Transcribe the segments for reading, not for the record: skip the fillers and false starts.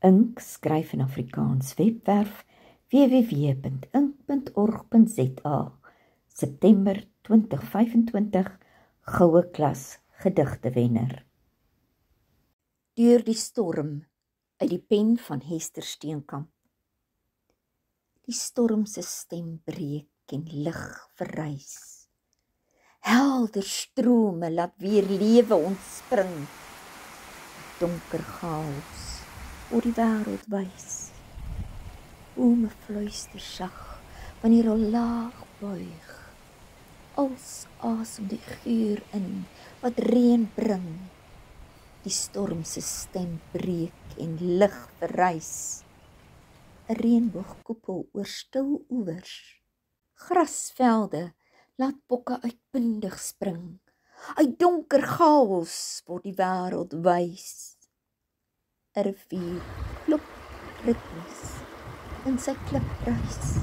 Ink skryf in Afrikaans webwerf www.ink.org.za September 2025 Goue Klas gedigtewenner. Deur die storm uit die pen van Hester Steenkamp. Die storm se stem breek en lig verrys. Helder strome laat weer lewe ontspring. Donker chaos oor die wêreld wys. Ome fluister sag wanneer al laag buig. Als asem die geur in wat reën bring. Die storm se stem breek en lig verrys. 'n Reënboogkoepel oor stil oewers. Grasvelde laat bokke uitbundig spring. Uit donker chaos word die wêreld wys. 'n Rivier klop ritmies in sy klipprys.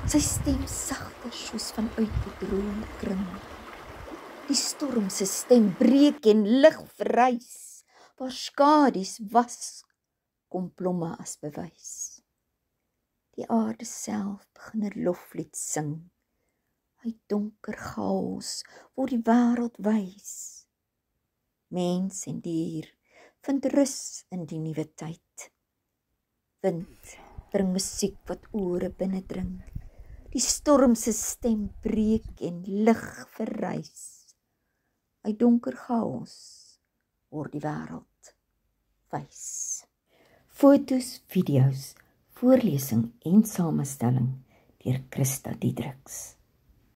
Sy stem sagter soos vanuit 'n droom kring. Die storm se stem breek en lig verrys. Waar skadu's was, kom blomme as bewys. Die aarde self begin 'n loflied sing. Uit donker chaos word die wêreld wys. Mens en dier vind rus in die nuwe tyd. Wind bring musiek wat ore binnendring. Die storm se stem breek en lig verrys. Uit donker chaos word die wêreld wys. Fotos, video's, voorlesing en samestelling deur Christa Diedriks.